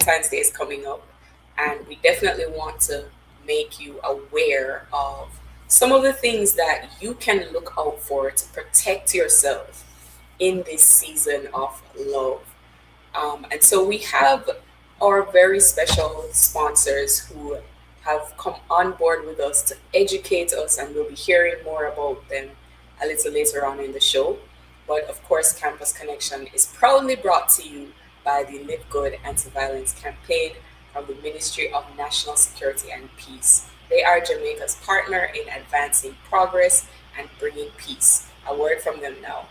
Valentine's Day is coming up, and we definitely want to make you aware of some of the things that you can look out for to protect yourself in this season of love. And so we have our very special sponsors who have come on board with us to educate us, and we'll be hearing more about them a little later on in the show. But of course, Campus Connection is proudly brought to you by the Live Good Anti-Violence Campaign from the Ministry of National Security and Peace. They are Jamaica's partner in advancing progress and bringing peace. A word from them now.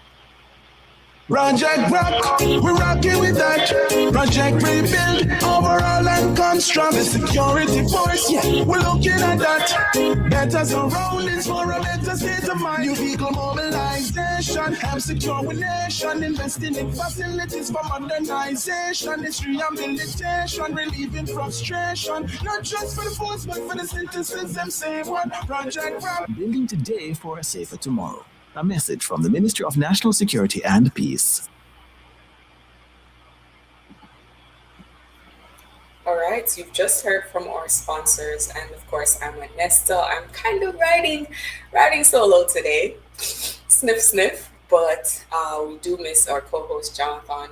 Project Rock, we're rocking with that. Project Rebuild, overall and construct. The security force, yeah, we're looking at that. Better surroundings for a better state of mind. New vehicle mobilization, help secure our nation. Investing in facilities for modernization. It's rehabilitation, relieving frustration. Not just for the force, but for the citizens them same one. Project Rock. Building today for a safer tomorrow. A message from the Ministry of National Security and Peace. All right, you've just heard from our sponsors, and of course, I'm Nesta. I'm kind of riding solo today, sniff sniff. But we do miss our co-host Jonathan.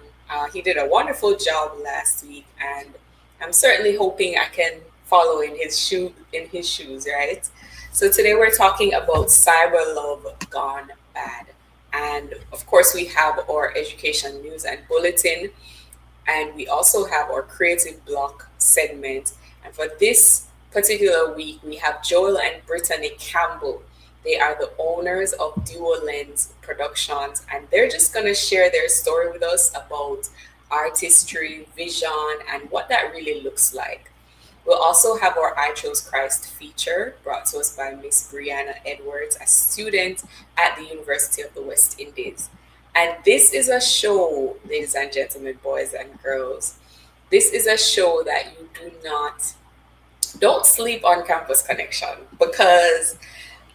He did a wonderful job last week, and I'm certainly hoping I can follow in his shoes, right? So today we're talking about cyber love gone bad. And of course, we have our education news and bulletin. And we also have our creative block segment. And for this particular week, we have Joel and Brittany Campbell. They are the owners of Duo Lens Productions. And they're just going to share their story with us about artistry, vision, and what that really looks like. We'll also have our I Chose Christ feature brought to us by Miss Brianna Edwards, a student at the University of the West Indies. And this is a show, ladies and gentlemen, boys and girls, this is a show that you don't sleep on Campus Connection, because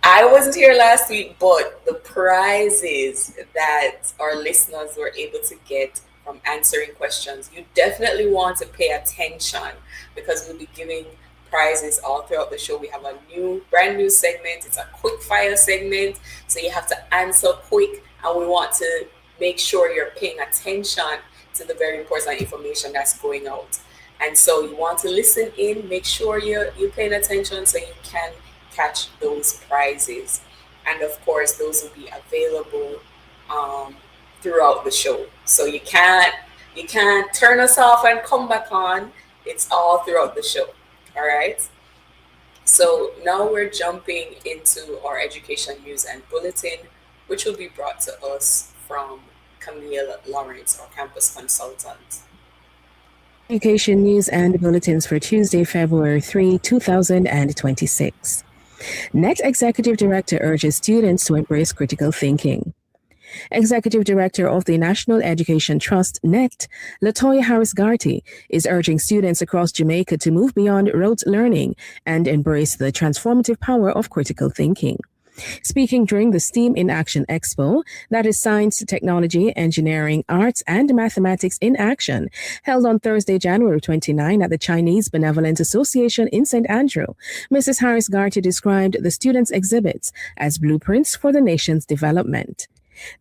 I wasn't here last week, but the prizes that our listeners were able to get from answering questions, you definitely want to pay attention, because we'll be giving prizes all throughout the show. We have a brand new segment. It's a quick fire segment, so you have to answer quick, and we want to make sure you're paying attention to the very important information that's going out. And so you want to listen in, make sure you're paying attention so you can catch those prizes. And of course, those will be available throughout the show. So you can't turn us off and come back on. It's all throughout the show. All right. So now we're jumping into our education news and bulletin, which will be brought to us from Camille Lawrence, our campus consultant. Education news and bulletins for Tuesday, February 3, 2026. NET Executive Director urges students to embrace critical thinking. Executive Director of the National Education Trust, NET, Latoya Harris-Garty, is urging students across Jamaica to move beyond rote learning and embrace the transformative power of critical thinking. Speaking during the STEAM in Action Expo, that is Science, Technology, Engineering, Arts, and Mathematics in Action, held on Thursday, January 29 at the Chinese Benevolent Association in St. Andrew, Mrs. Harris-Garty described the students' exhibits as blueprints for the nation's development.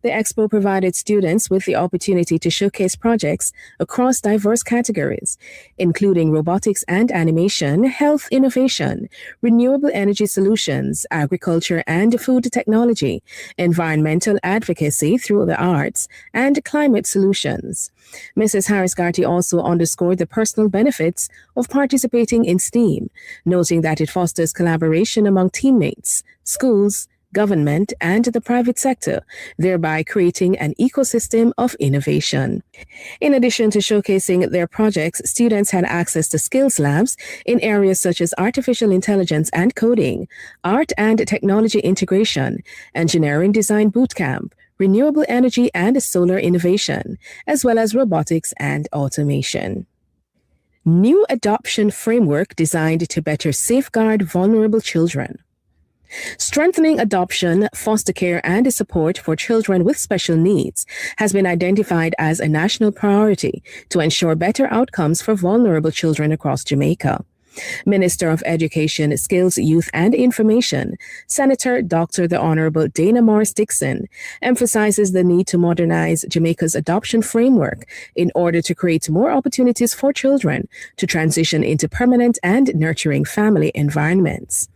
The expo provided students with the opportunity to showcase projects across diverse categories, including robotics and animation, health innovation, renewable energy solutions, agriculture and food technology, environmental advocacy through the arts, and climate solutions. Mrs. Harris-Garty also underscored the personal benefits of participating in STEAM, noting that it fosters collaboration among teammates, schools, government, and the private sector, thereby creating an ecosystem of innovation. In addition to showcasing their projects, students had access to skills labs in areas such as artificial intelligence and coding, art and technology integration, engineering design bootcamp, renewable energy and solar innovation, as well as robotics and automation. New adoption framework designed to better safeguard vulnerable children. Strengthening adoption, foster care, and support for children with special needs has been identified as a national priority to ensure better outcomes for vulnerable children across Jamaica. Minister of Education, Skills, Youth and Information, Senator Dr. the Honorable Dana Morris Dixon, emphasizes the need to modernize Jamaica's adoption framework in order to create more opportunities for children to transition into permanent and nurturing family environments.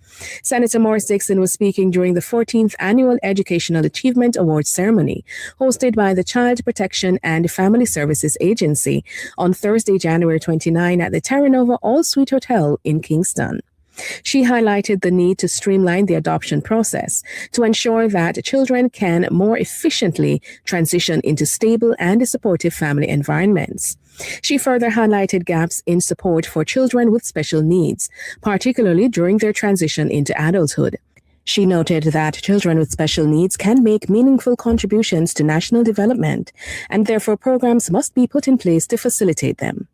Senator Morris Dixon was speaking during the 14th Annual Educational Achievement Awards ceremony hosted by the Child Protection and Family Services Agency on Thursday, January 29 at the Terra Nova All Suite Hotel in Kingston. She highlighted the need to streamline the adoption process to ensure that children can more efficiently transition into stable and supportive family environments. She further highlighted gaps in support for children with special needs, particularly during their transition into adulthood. She noted that children with special needs can make meaningful contributions to national development, and therefore programs must be put in place to facilitate them.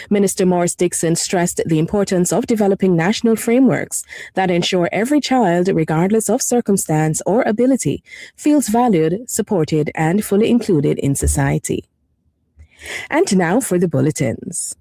Minister Morris Dixon stressed the importance of developing national frameworks that ensure every child, regardless of circumstance or ability, feels valued, supported, and fully included in society. And now for the bulletins.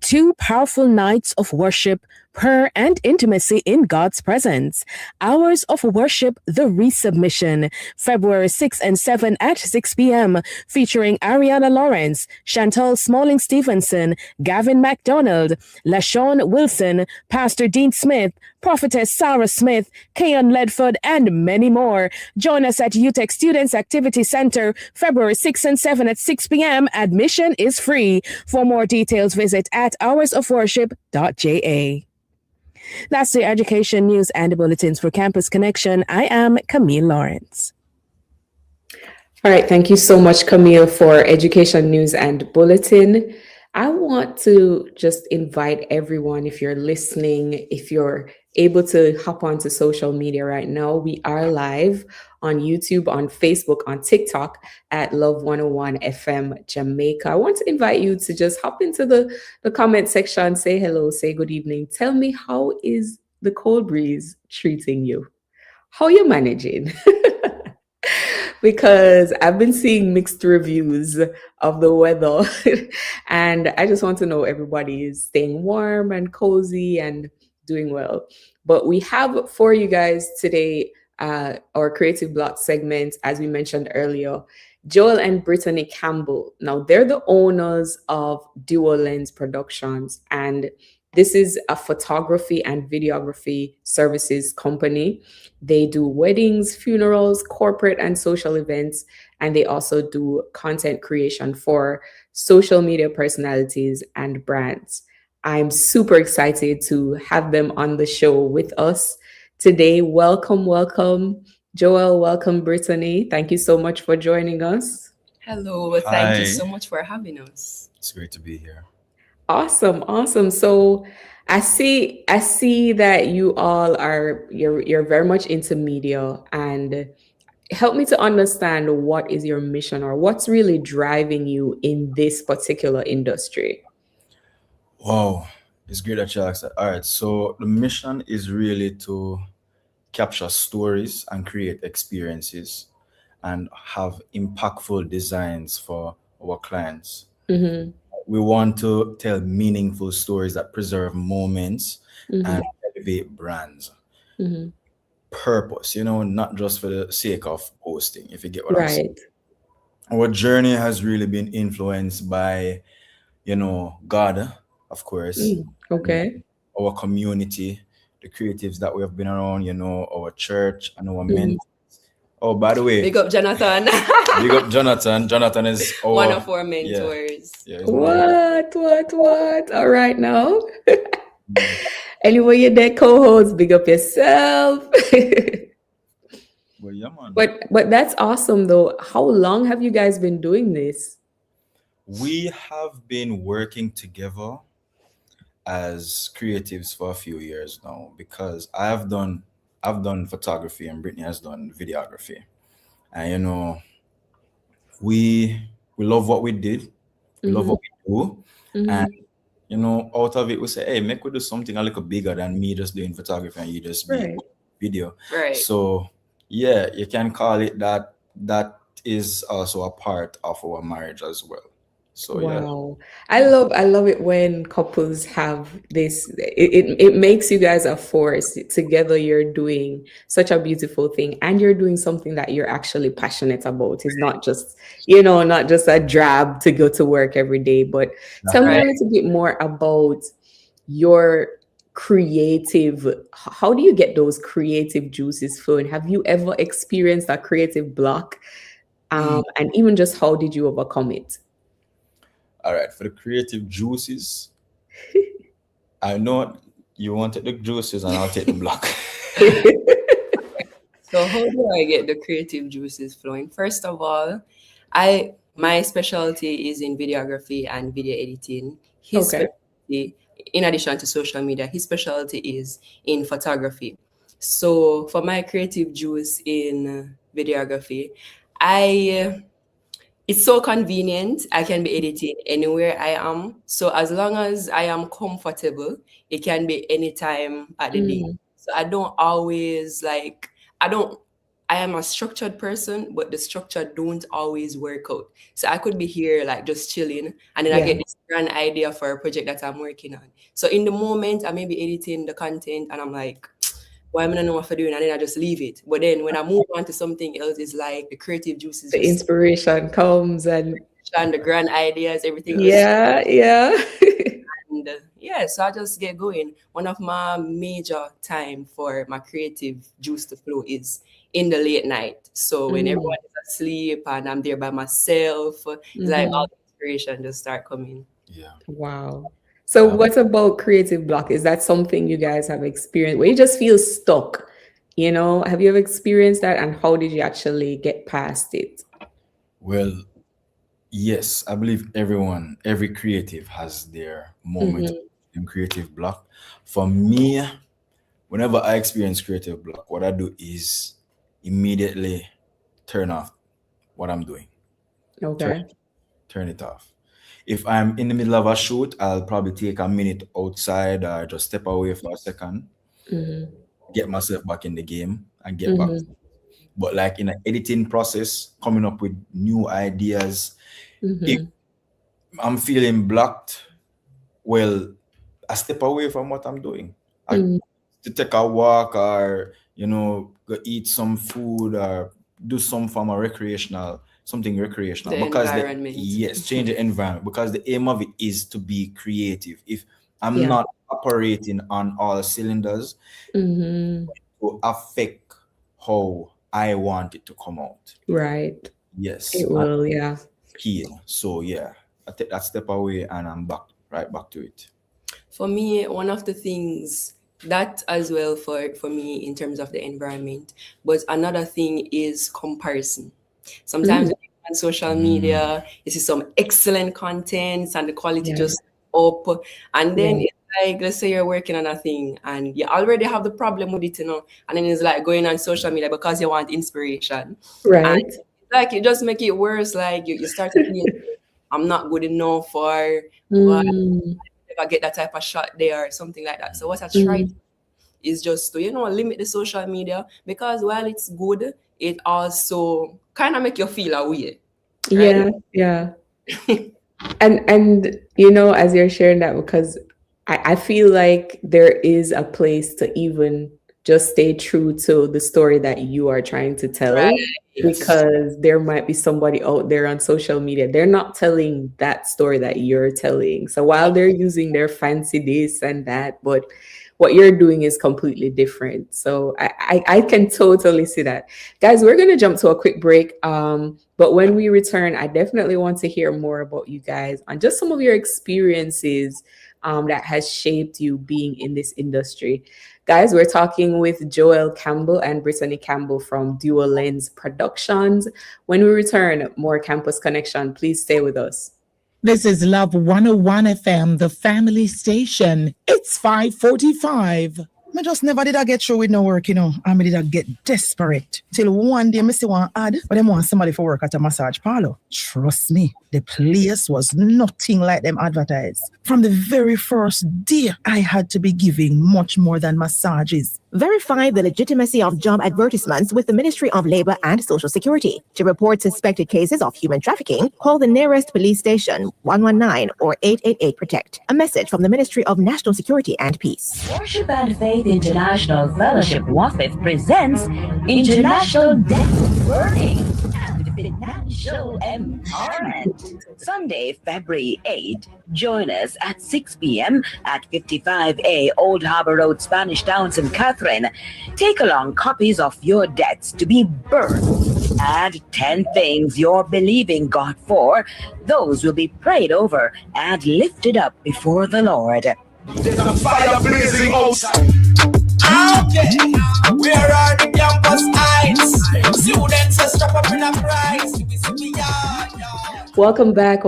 2 powerful nights of worship, prayer, and intimacy in God's presence. Hours of worship, the resubmission, February 6 and 7 at 6 p.m., featuring Ariana Lawrence, Chantal Smalling Stevenson, Gavin MacDonald, LaShawn Wilson, Pastor Dean Smith, Prophetess Sarah Smith, Keon Ledford, and many more. Join us at UTEC Students Activity Center, February 6 and 7 at 6 p.m. Admission is free. For more details, visit at hoursofworship.ja. That's the education news and bulletins for Campus Connection. I am Camille Lawrence. All right, thank you so much, Camille, for education news and bulletin. I want to just invite everyone, if you're listening, if you're able to hop onto social media right now, we are live on YouTube, on Facebook, on TikTok at Love 101 FM Jamaica. I want to invite you to just hop into the comment section, say hello, say good evening. Tell me, how is the cold breeze treating you? How are you managing? Because I've been seeing mixed reviews of the weather and I just want to know everybody is staying warm and cozy and doing well. But we have for you guys today our Creative Block segment, as we mentioned earlier, Joel and Brittany Campbell. Now, they're the owners of Duo Lens Productions, and this is a photography and videography services company. They do weddings, funerals, corporate and social events, and they also do content creation for social media personalities and brands. I'm super excited to have them on the show with us today. Welcome, welcome, Joel. Welcome, Brittany. Thank you so much for joining us. Hello, thank you so much for having us. It's great to be here. Awesome. So I see that you all you're very much into media, and help me to understand what is your mission or what's really driving you in this particular industry. Wow, it's great that you asked that. All right, so the mission is really to capture stories and create experiences and have impactful designs for our clients. Mm-hmm. We want to tell meaningful stories that preserve moments and elevate brands. Mm-hmm. Purpose, not just for the sake of posting, if you get what I'm saying. Right. Our journey has really been influenced by, God, of course. Okay. Our community, the creatives that we have been around, our church and our mentors. Oh, by the way, Big up Jonathan. big up Jonathan. Jonathan is one of our mentors. Yeah, What? All right now. Anyway, you're there, co-host, big up yourself. Well, yeah, man. But that's awesome though. How long have you guys been doing this? We have been working together as creatives for a few years now, because I've done photography and Brittany has done videography, and we love what we did, we love what we do, and out of it we say, hey, make we do something a little bigger than me just doing photography and you just being video. Right. So yeah, you can call it that. That is also a part of our marriage as well. So yeah. Wow. I love it when couples have this it makes you guys a force. Together you're doing such a beautiful thing and you're doing something that you're actually passionate about. It's not just, not just a job to go to work every day, but tell me a Right. little bit more about your creative, how do you get those creative juices flowing? Have you ever experienced a creative block? And even just how did you overcome it? All right, for the creative juices, I know you wanted the juices and I'll take the block. So how do I get the creative juices flowing? First of all, my specialty is in videography and video editing. His Okay. specialty, in addition to social media, his specialty is in photography. So for my creative juice in videography, it's so convenient. I can be editing anywhere I am. So as long as I am comfortable, it can be anytime at the day. So I don't always I am a structured person, but the structure don't always work out. So I could be here like just chilling and then I get this grand idea for a project that I'm working on. So in the moment I may be editing the content and I'm like, why am I not know what I'm doing? And then I just leave it. But then when I move on to something else, it's like the creative juices The inspiration comes and the grand ideas, everything. yeah. And so I just get going. One of my major time for my creative juice to flow is in the late night. So when everyone is asleep and I'm there by myself, it's like all the inspiration just start coming. Yeah. Wow. So what about creative block? Is that something you guys have experienced where you just feel stuck? Have you ever experienced that and how did you actually get past it? Well, yes, I believe every creative has their moment in creative block. For me, whenever I experience creative block, what I do is immediately turn off what I'm doing. Okay. Turn it off. If I'm in the middle of a shoot, I'll probably take a minute outside or just step away for a second, get myself back in the game and get back. But like in an editing process, coming up with new ideas, if I'm feeling blocked, well, I step away from what I'm doing. To take a walk or, go eat some food or do some form of something recreational. The because environment. change the environment, because the aim of it is to be creative. If I'm not operating on all cylinders, it will affect how I want it to come out. Right. Yes. It will, yeah. Heal. So yeah, I take that step away and I'm right back to it. For me, one of the things that as well for me in terms of the environment, but another thing is comparison. Sometimes on social media, you see some excellent contents and the quality just up. And then it's like, let's say you're working on a thing and you already have the problem with it, and then it's like going on social media because you want inspiration. Right. And like it just make it worse. Like you start to feel I'm not good enough or if I get that type of shot there or something like that. So what I try is just to, limit the social media, because while it's good, it also kind of make you feel away. Right? Yeah. and as you're sharing that, because I feel like there is a place to even just stay true to the story that you are trying to tell. Right. Because there might be somebody out there on social media, they're not telling that story that you're telling. So while they're using their fancy this and that, but what you're doing is completely different. So I can totally see that. Guys, we're going to jump to a quick break. But when we return, I definitely want to hear more about you guys and just some of your experiences that has shaped you being in this industry. Guys, we're talking with Joel Campbell and Brittany Campbell from Dual Lens Productions. When we return, more Campus Connection. Please stay with us. This is Love 101 FM, the family station. It's 5:45. I just never did I get through with no work, I did I get desperate. Till one day I see one ad, but them want somebody for work at a massage parlor. Trust me, the place was nothing like them advertised. From the very first day, I had to be giving much more than massages. Verify the legitimacy of job advertisements with the Ministry of Labor and Social Security. To report suspected cases of human trafficking, call the nearest police station 119 or 888 Protect. A message from the Ministry of National Security and Peace. Worship and Faith International Fellowship WAFIF presents International Death Burning and Financial Empowerment. Sunday, February 8. Join us at 6 p.m. at 55A Old Harbor Road, Spanish Town, St. Catherine. Take along copies of your debts to be burned. Add 10 things you're believing God for. Those will be prayed over and lifted up before the Lord. There's a fire blazing outside. Okay, where are the campus lights? Students are strapped up in a prize. Welcome back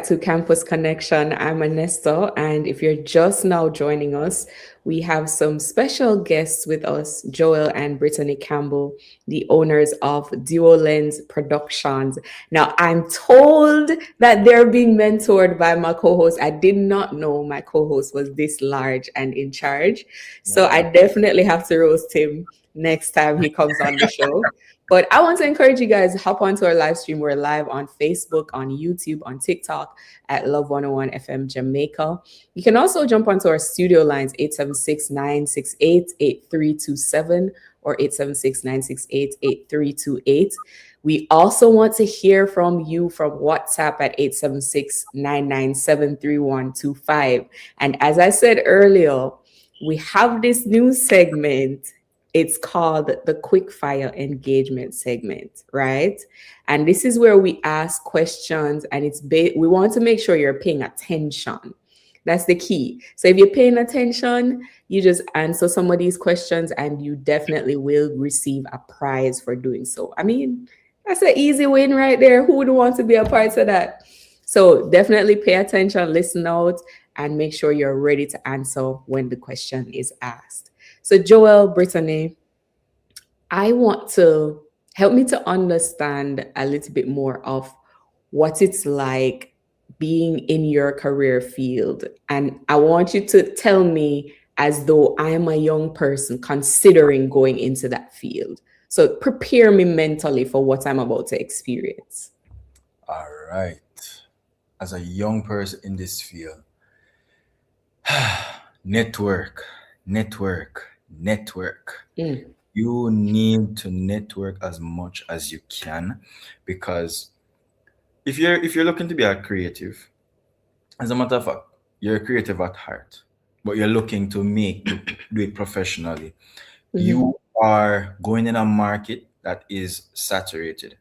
to Campus Connection. I'm Ernesto, and if you're just now joining us, we have some special guests with us, Joel and Brittany Campbell, the owners of Duo Lens Productions. Now, I'm told that they're being mentored by my co-host. I did not know my co-host was this large and in charge, so I definitely have to roast him next time he comes on the show. But I want to encourage you guys, hop onto our live stream. We're live on Facebook, on YouTube, on TikTok at Love 101 FM Jamaica. You can also jump onto our studio lines, 876-968-8327 or 876-968-8328. We also want to hear from you from WhatsApp at 876-997-3125. And as I said earlier, we have this new segment. It's called the Quickfire Engagement segment, right? And this is where we ask questions, and we want to make sure you're paying attention. That's the key. So if you're paying attention, you just answer some of these questions, and you definitely will receive a prize for doing so. I mean, that's an easy win right there. Who would want to be a part of that? So definitely pay attention, listen out, and make sure you're ready to answer when the question is asked. So Joel, Brittany, I want to help me to understand a little bit more of what it's like being in your career field. And I want you to tell me as though I am a young person considering going into that field. So prepare me mentally for what I'm about to experience. All right. As a young person in this field, network. You need to network as much as you can, because if you're looking to be a creative, as a matter of fact, you're a creative at heart, but you're looking to do it professionally. Mm-hmm. You are going in a market that is saturated.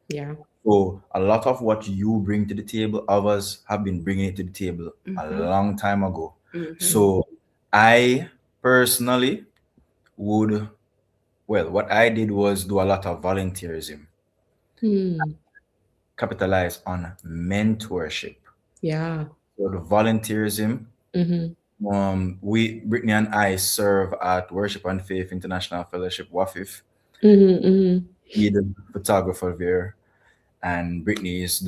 Yeah. So a lot of what you bring to the table, others have been bringing it to the table a long time ago. Mm-hmm. So I personally what I did was do a lot of volunteerism. Capitalize on mentorship. Yeah. So the volunteerism, Brittany and I serve at Worship and Faith International Fellowship, WAFIF. He's the photographer there, and Brittany is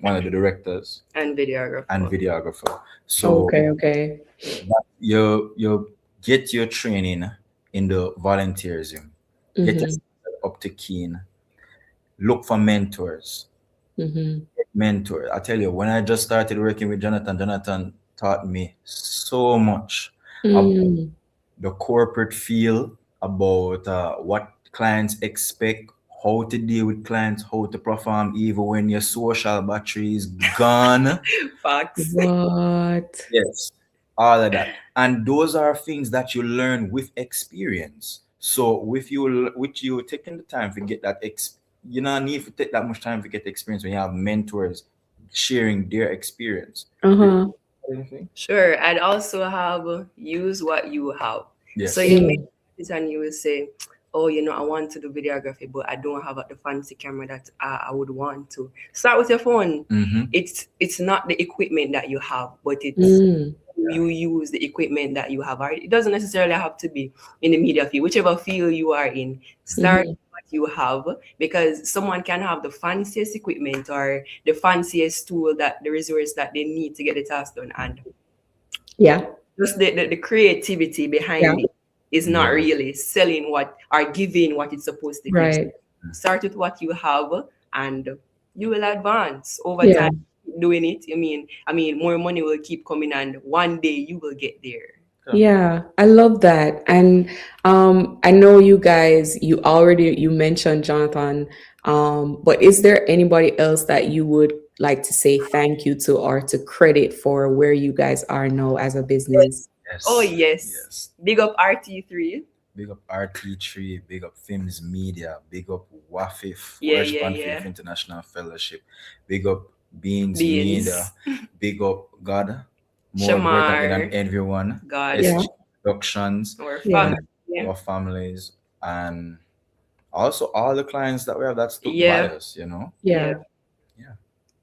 one of the directors and videographer. So okay. You get your training in the volunteerism. Get yourself up to keen. Look for mentors. Mentor. I tell you, when I just started working with Jonathan taught me so much about the corporate feel, about what clients expect, how to deal with clients, how to perform even when your social battery is gone. Facts. What? Yes, all of that. And those are things that you learn with experience. So with you taking the time to get that you don't need to take that much time to get experience when you have mentors sharing their experience. Sure. I'd also have use what you have. Yes. So you make it and you will say, oh, I want to do videography, but I don't have the fancy camera that I would want to. Start with your phone. It's not the equipment that you have, but it's you use the equipment that you have. It doesn't necessarily have to be in the media field, whichever field you are in. Start with what you have, because someone can have the fanciest equipment or the fanciest tool, the resource that they need to get the task done. And just the creativity behind it is not really selling what or giving what it's supposed to give. Right. Start with what you have, and you will advance over Yeah. time. Doing it, I mean, more money will keep coming, and one day you will get there. Yeah, I love that. And I know you guys, you mentioned Jonathan, but is there anybody else that you would like to say thank you to or to credit for where you guys are now as a business? Yes. Oh yes. Big up RT3. Big up RT3, big up Films Media, big up WAFIF, Yeah, Worship yeah, and yeah. Faith International Fellowship, big up Beans Beans. Media, big up God, more Shamar. greater than everyone, God. SG Productions, Our Yeah. family. Yeah. our families, and also all the clients that we have that stood Yeah. by us, you know. Yeah. Yeah.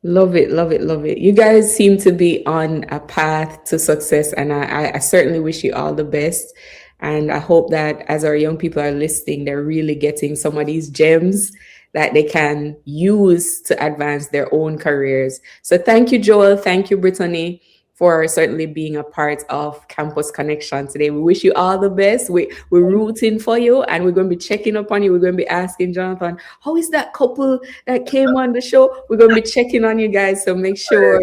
Love it, love it, love it. You guys seem to be on a path to success, and I certainly wish you all the best. And I hope that as our young people are listening, they're really getting some of these gems that they can use to advance their own careers. So thank you, Joel. Thank you, Brittany, for certainly being a part of Campus Connection today. We wish you all the best. We're rooting for you, and we're going to be checking up on you. We're going to be asking Jonathan, how is that couple that came on the show? We're going to be checking on you guys. So make sure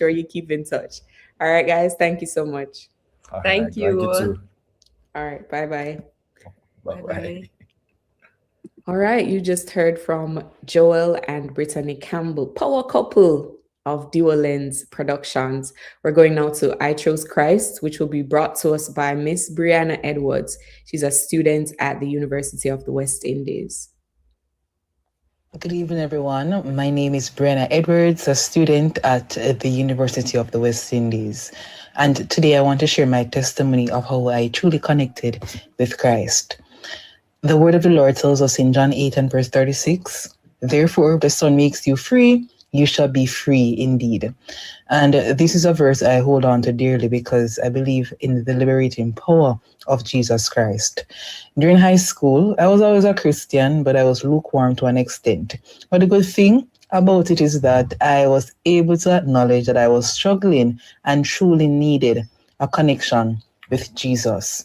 you keep in touch. All right, guys. Thank you so much. All Thank right, you. too. All right. Bye-bye. Bye-bye. Bye-bye. All right, you just heard from Joel and Brittany Campbell, power couple of Dual Lens Productions. We're going now to I Chose Christ, which will be brought to us by Miss Brianna Edwards. She's a student at the University of the West Indies. Good evening, everyone. My name is Brianna Edwards, a student at the University of the West Indies. And today I want to share my testimony of how I truly connected with Christ. The word of the Lord tells us in John 8 and verse 36, therefore, if the Son makes you free, you shall be free indeed. And this is a verse I hold on to dearly because I believe in the liberating power of Jesus Christ. During high school, I was always a Christian, but I was lukewarm to an extent. But the good thing about it is that I was able to acknowledge that I was struggling and truly needed a connection with Jesus.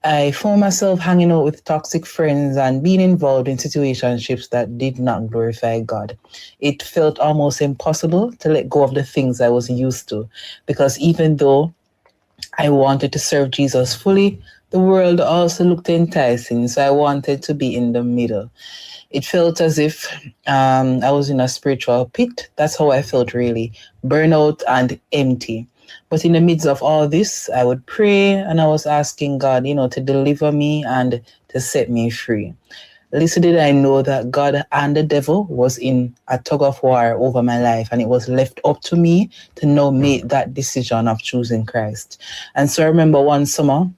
I found myself hanging out with toxic friends and being involved in situationships that did not glorify God. It felt almost impossible to let go of the things I was used to, because even though I wanted to serve Jesus fully, the world also looked enticing, so I wanted to be in the middle. It felt as if I was in a spiritual pit. That's how I felt, really, burnout and empty. But in the midst of all this, I would pray and I was asking God, to deliver me and to set me free. Little did I know that God and the devil was in a tug of war over my life, and it was left up to me to now make that decision of choosing Christ. And so I remember one summer,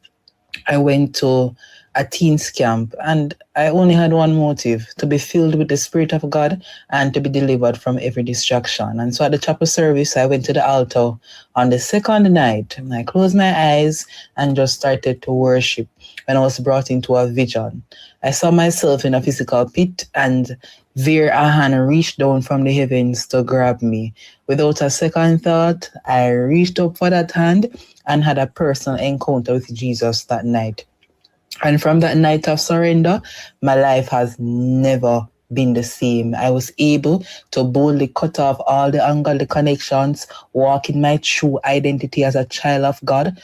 I went to a teens camp, and I only had one motive: to be filled with the Spirit of God and to be delivered from every distraction. And so at the chapel service, I went to the altar on the second night, and I closed my eyes and just started to worship when I was brought into a vision. I saw myself in a physical pit, and there a hand reached down from the heavens to grab me. Without a second thought, I reached up for that hand and had a personal encounter with Jesus that night. And from that night of surrender, my life has never been the same. I was able to boldly cut off all the ungodly connections, walk in my true identity as a child of God,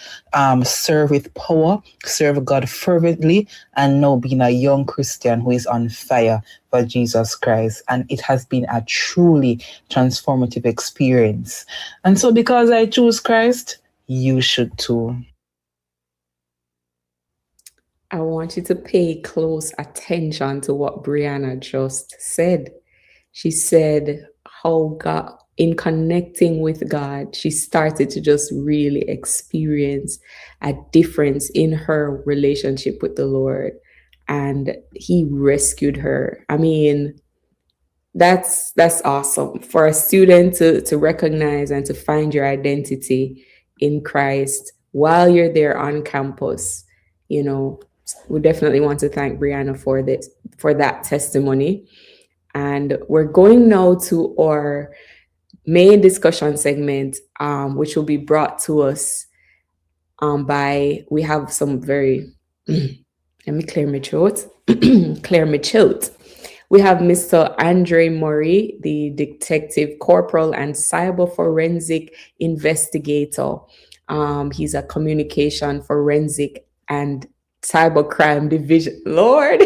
serve with power, serve God fervently, and now being a young Christian who is on fire for Jesus Christ. And it has been a truly transformative experience. And so because I choose Christ, you should too. I want you to pay close attention to what Brianna just said. She said how God, in connecting with God, she started to just really experience a difference in her relationship with the Lord, and He rescued her. I mean, that's awesome for a student to recognize and to find your identity in Christ while you're there on campus. We definitely want to thank Brianna for that testimony. And we're going now to our main discussion segment, which will be brought to us we have some very Let me clear my throat. Clear my throat. We have Mr. Andre Murray, the detective corporal and cyber forensic investigator. He's a communication forensic and cybercrime division. Lord,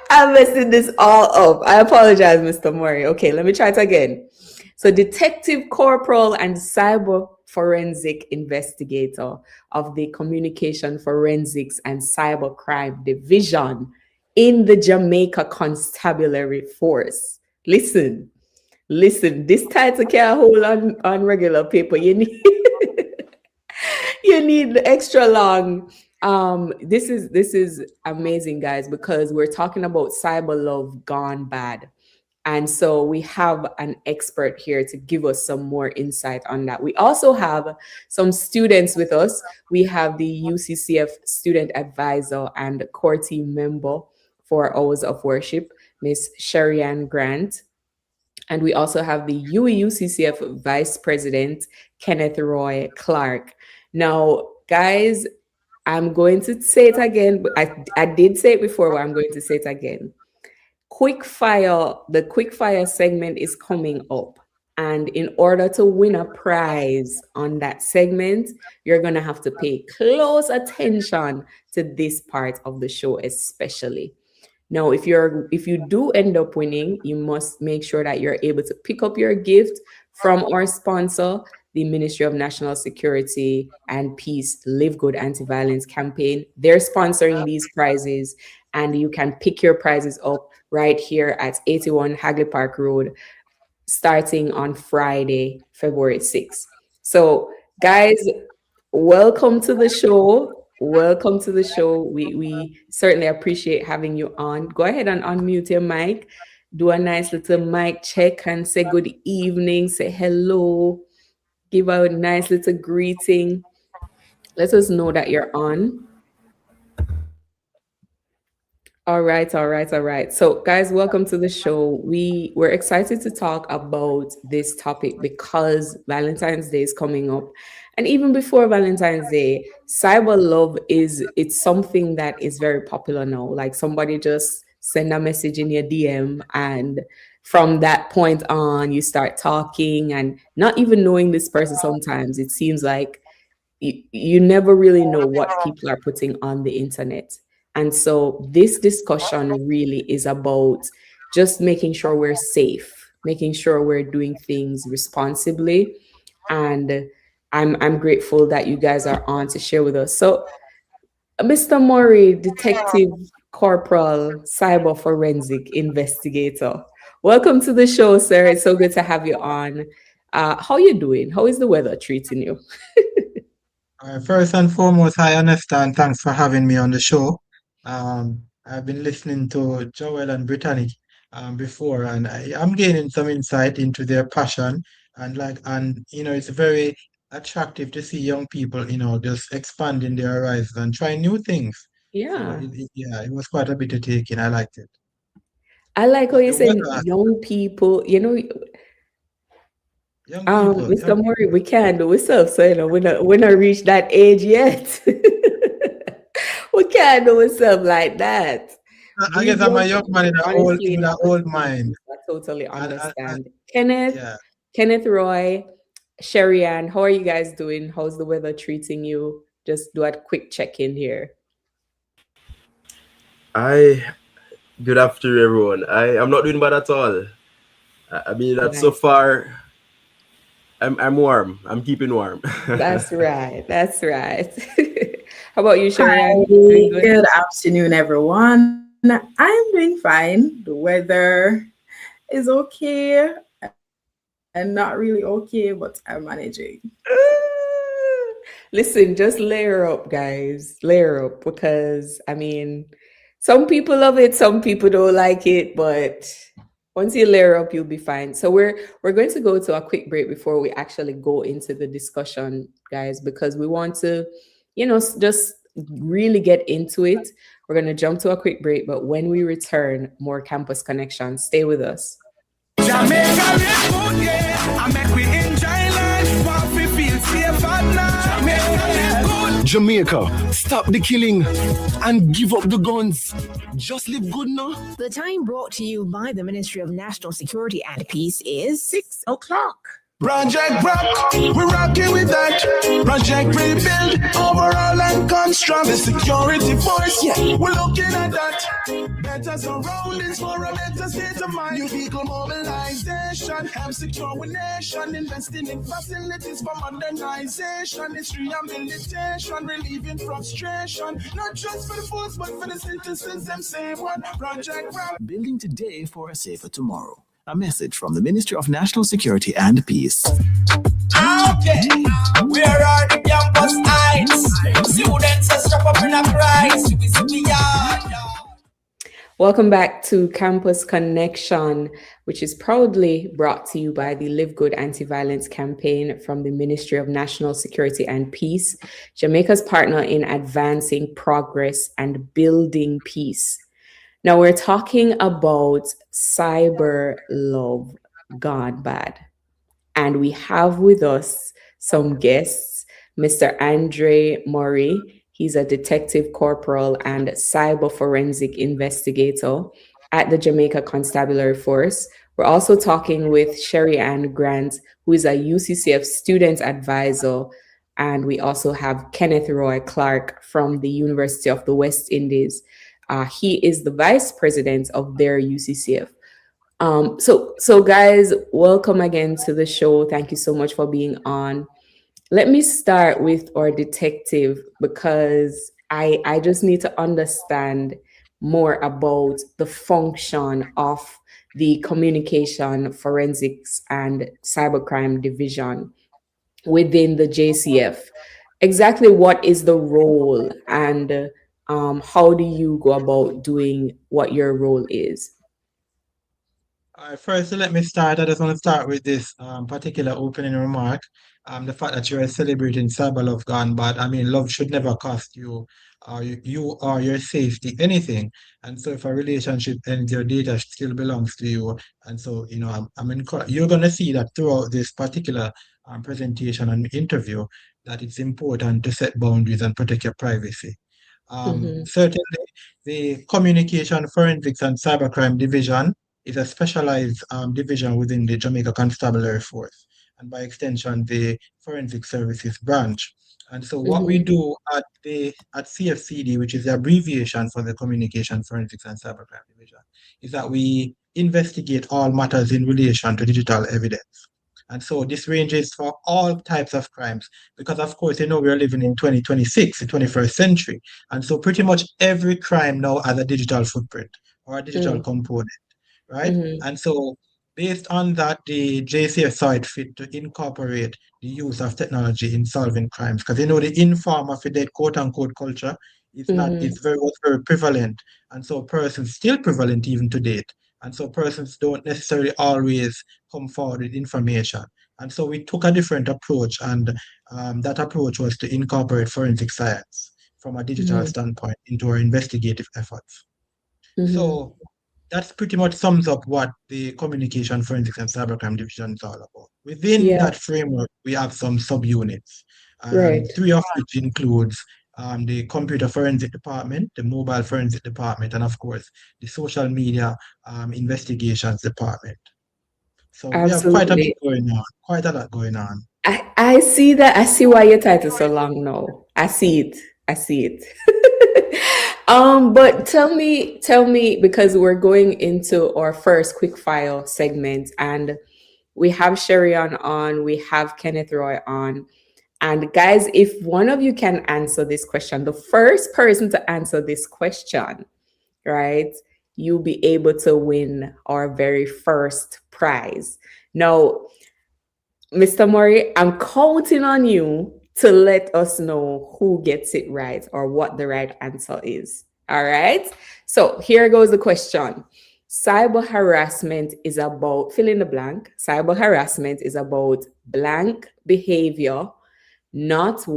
I'm messing this all up. I apologize, Mr. Murray. Okay, let me try it again. So, detective corporal and cyber forensic investigator of the communication forensics and cybercrime division in the Jamaica Constabulary Force. Listen, this title can't hold on regular paper. You need you need the extra long. This is amazing, guys, because we're talking about cyber love gone bad. And so we have an expert here to give us some more insight on that. We also have some students with us. We have the UCCF student advisor and core team member for Hours of Worship, Miss Sherry-Ann Grant. And we also have the UCCF vice president, Kenneth Roy Clark. Now, guys, I'm going to say it again. I did say it before, but I'm going to say it again. The quickfire segment is coming up. And in order to win a prize on that segment, you're going to have to pay close attention to this part of the show, especially. Now, if you do end up winning, you must make sure that you're able to pick up your gift from our sponsor, the Ministry of National Security and Peace Live Good Anti-Violence Campaign. They're sponsoring these prizes, and you can pick your prizes up right here at 81 Hagley Park Road, starting on Friday, February 6th. So, guys, welcome to the show. Welcome to the show. We certainly appreciate having you on. Go ahead and unmute your mic. Do a nice little mic check and say good evening, say hello, give out a nice little greeting. Let us know that you're on. All right. So, guys, welcome to the show. We're excited to talk about this topic because Valentine's Day is coming up. And even before Valentine's Day, cyber love it's something that is very popular now. Like somebody just send a message in your DM, and from that point on, you start talking and not even knowing this person. Sometimes it seems like you never really know what people are putting on the internet. And so this discussion really is about just making sure we're safe, making sure we're doing things responsibly. And I'm grateful that you guys are on to share with us. So, Mr. Murray, Detective Corporal, Cyber Forensic Investigator, welcome to the show, sir. It's so good to have you on. How are you doing? How is the weather treating you? First and foremost, I understand. Thanks for having me on the show. I've been listening to Joel and Brittany before, and I'm gaining some insight into their passion, and it's very attractive to see young people, just expanding their horizons and trying new things. Yeah. So it was quite a bit to take in. I liked it. I like how you said young people, Young people. Mr. Murray, we can't do ourselves, so we're not reached that age yet. We can't do ourselves like that. I guess I'm a young man in an old mind. I totally understand. Kenneth Roy, Sherry-Ann, how are you guys doing? How's the weather treating you? Just do a quick check-in here. Good afternoon, everyone. I'm not doing bad at all. I mean, that's so far. I'm warm. I'm keeping warm. That's right. How about you, Sherry-Ann? Good afternoon, everyone. I'm doing fine. The weather is okay and not really okay, but I'm managing. Listen, just layer up, guys. Layer up, because I mean, some people love it, some people don't like it, but once you layer up, you'll be fine. So we're going to go to a quick break before we actually go into the discussion, guys, because we want to, just really get into it. We're going to jump to a quick break, but when we return, more Campus Connection. Stay with us. Jamaica, stop the killing and give up the guns. Just live good now. The time brought to you by the Ministry of National Security and Peace is 6 o'clock. Project Rock, we're rocking with that. Project Rebuild, overall and construct. The security force, yeah, we're looking at that. Better surroundings for a better state of mind. New vehicle mobilization, help secure our nation. Investing in facilities for modernization. It's rehabilitation, relieving frustration. Not just for the force, but for the citizens, them same one. Project Rock. Building today for a safer tomorrow. A message from the Ministry of National Security and Peace. Okay, where are the campus heights? Students are strapped up in a price. Welcome back to Campus Connection, which is proudly brought to you by the Live Good Anti-Violence Campaign from the Ministry of National Security and Peace, Jamaica's partner in advancing progress and building peace. Now we're talking about cyber love gone bad. And we have with us some guests, Mr. Andre Murray. He's a detective corporal and cyber forensic investigator at the Jamaica Constabulary Force. We're also talking with Sherry Ann Grant, who is a UCCF student advisor. And we also have Kenneth Roy Clark from the University of the West Indies. He is the vice president of their UCCF. So guys, welcome again to the show. Thank you so much for being on. Let me start with our detective because I just need to understand more about the function of the communication forensics and cybercrime division within the JCF. Exactly what is the role and how do you go about doing what your role is? All right, first, let me start. I just want to start with this particular opening remark. The fact that you're celebrating Cyber Love Gone Bad. I mean, love should never cost you, you or your safety, anything. And so if a relationship ends, your data still belongs to you. And so, you know, you're going to see that throughout this particular presentation and interview, that it's important to set boundaries and protect your privacy. Certainly, the Communication Forensics and Cybercrime Division is a specialized division within the Jamaica Constabulary Force, and by extension, the Forensic Services Branch. And so what we do at CFCD, which is the abbreviation for the Communication Forensics and Cybercrime Division, is that we investigate all matters in relation to digital evidence. And so this ranges for all types of crimes, because of course, you know, we're living in 2026, the 21st century. And so pretty much every crime now has a digital footprint or a digital component, right? And so based on that, the JCF saw it fit to incorporate the use of technology in solving crimes. Because you know, the inform of the quote unquote culture is not, it's very prevalent. And so persons still prevalent even to date. And so persons don't necessarily always come forward with information. And so we took a different approach, and that approach was to incorporate forensic science from a digital standpoint into our investigative efforts. So that's pretty much sums up what the Communication Forensics and Cybercrime Division is all about. Within that framework, we have some subunits, three of which includes the Computer Forensic Department, the Mobile Forensic Department, and of course, the Social Media Investigations Department. So we have quite a bit going on, quite a lot going on. I see that. I see why your title is so long now. I see it. But tell me, because we're going into our first quick file segment, and we have Sherry on, we have Kenneth Roy on. And guys, if one of you can answer this question, the first person to answer this question, right, you'll be able to win our very first prize. Now, Mr. Murray, I'm counting on you to let us know who gets it right or what the right answer is. All right. So here goes the question. Cyber harassment is about, fill in the blank. Cyber harassment is about blank behavior, not a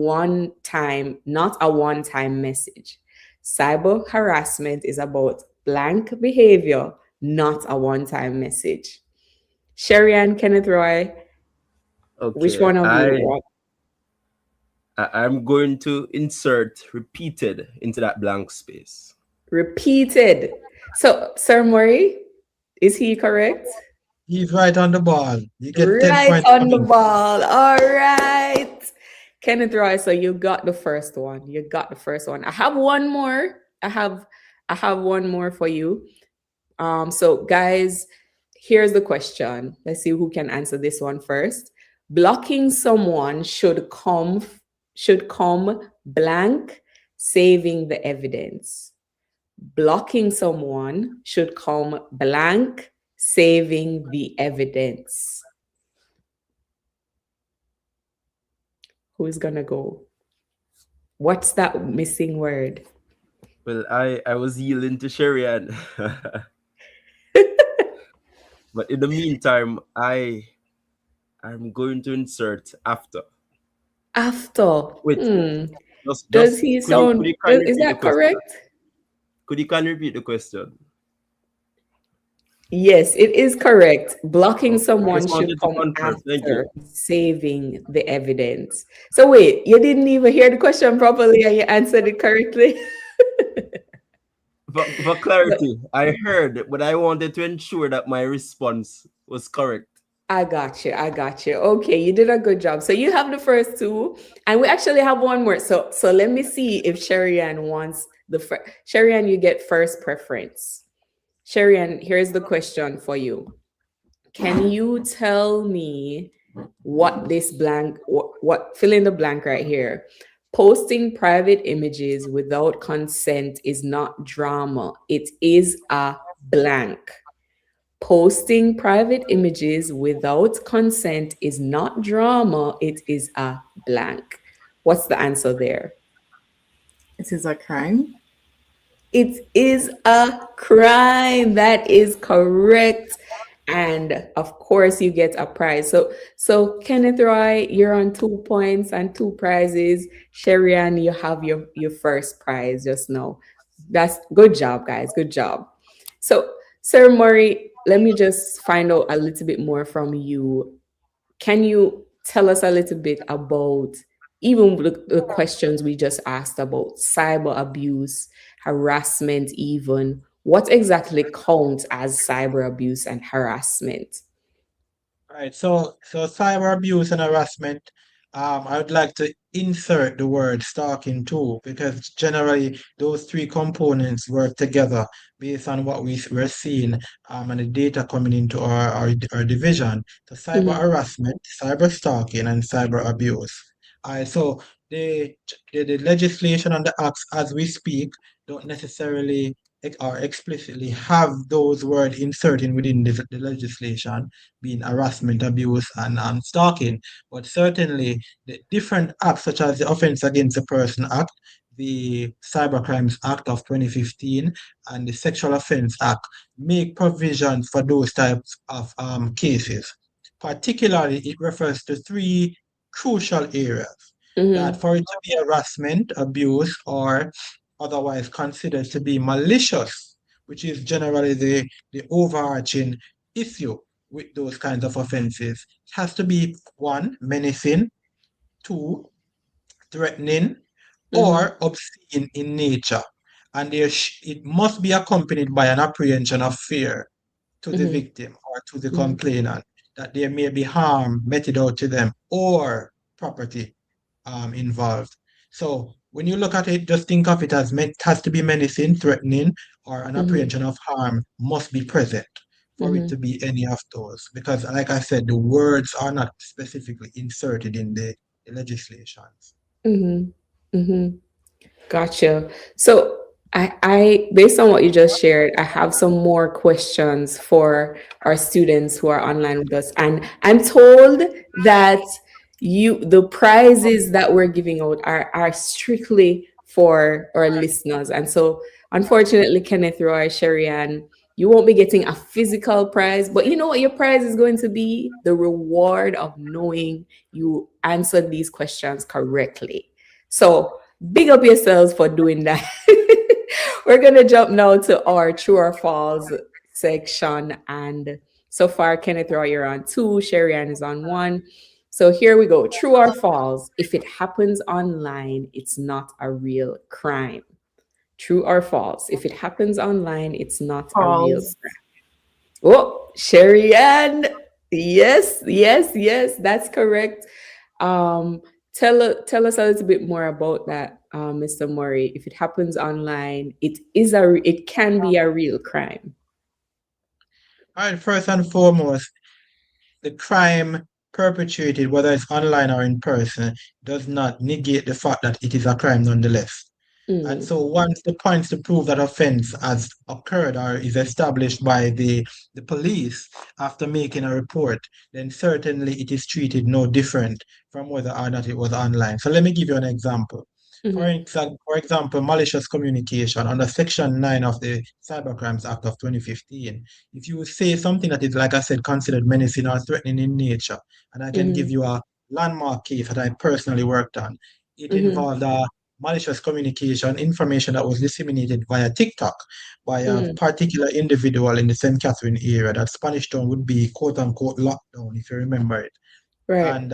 one-time message. Cyber harassment is about blank behavior, not a one-time message. Sherry Ann, Kenneth Roy, which one of you want? I'm going to insert repeated into that blank space. Repeated. So, Sir Murray, is he correct? He's right on the ball. You get 10 Right points. on the ball. All right. Kenneth Roy, so you got the first one. You got the first one. I have one more. I have one more for you. So guys, here's the question. Let's see who can answer this one first. Blocking someone should come blank, saving the evidence. Blocking someone should come blank, saving the evidence. Who is gonna go? What's that missing word? Well, I was yielding to Sherian. But in the meantime, I'm going to insert after. After. Wait. Does he sound? Is that correct? Could you kindly repeat the question? Yes, it is correct. Blocking someone should come after saving the evidence. So wait, you didn't even hear the question properly and you answered it correctly? For clarity, I heard, but I wanted to ensure that my response was correct. I got you. Okay, you did a good job. So you have the first two, and we actually have one more. So let me see if Sherian wants the first. Sherian, you get first preference. Sherian, here's the question for you. Can you tell me what this blank, what fill in the blank right here? Posting private images without consent is not drama. It is a blank. Posting private images without consent is not drama. It is a blank. What's the answer there? It is a crime. It is a crime. That is correct. And of course, you get a prize. So Kenneth Roy, you're on 2 points and 2 prizes. Sherian, you have your first prize just now. That's good job, guys. Good job. So, Sir Murray, let me just find out a little bit more from you. Can you tell us a little bit about even the questions we just asked about cyber abuse, harassment, even? What exactly counts as cyber abuse and harassment? Right. So cyber abuse and harassment, I would like to insert the word stalking too, because generally those three components work together based on what we're seeing and the data coming into our division. So cyber harassment, cyber stalking, and cyber abuse. So the legislation and the acts as we speak don't necessarily or explicitly have those words inserted within the legislation, being harassment, abuse, and stalking. But certainly, the different acts, such as the Offense Against the Person Act, the Cybercrimes Act of 2015, and the Sexual Offense Act, make provisions for those types of cases. Particularly, it refers to 3 crucial areas. That for it to be harassment, abuse, or otherwise considered to be malicious, which is generally the overarching issue with those kinds of offenses, it has to be 1, menacing, 2, threatening, or obscene in nature. And it must be accompanied by an apprehension of fear to the victim or to the complainant that there may be harm meted out to them or property involved. So when you look at it, just think of it as has to be menacing, threatening, or an apprehension of harm must be present for it to be any of those. Because like I said, the words are not specifically inserted in the legislations. Gotcha. So I based on what you just shared, I have some more questions for our students who are online with us. And I'm told that the prizes that we're giving out are strictly for our listeners. And so unfortunately, Kenneth Roy, Sherian, you won't be getting a physical prize, but you know what your prize is going to be? The reward of knowing you answered these questions correctly. So big up yourselves for doing that. We're going to jump now to our true or false section. And so far, Kenneth Roy, you're on 2, Sherian is on 1. So here we go. True or false? If it happens online, it's not a real crime. True or false? If it happens online, it's not a real False. crime. Oh, Sherry Ann. Yes, yes, yes, that's correct. Tell us a little bit more about that, Mr. Murray. If it happens online, it can be a real crime. All right, first and foremost, the crime perpetrated, whether it's online or in person, does not negate the fact that it is a crime nonetheless. And so once the points to prove that offense has occurred or is established by the police after making a report, then certainly it is treated no different from whether or not it was online. So let me give you an example. For example, malicious communication under Section 9 of the Cybercrimes Act of 2015. If you say something that is, like I said, considered menacing or threatening in nature, and I can give you a landmark case that I personally worked on, it involved malicious communication, information that was disseminated via TikTok by a particular individual in the St. Catherine area. That Spanish Town would be quote unquote lockdown, if you remember it. Right. And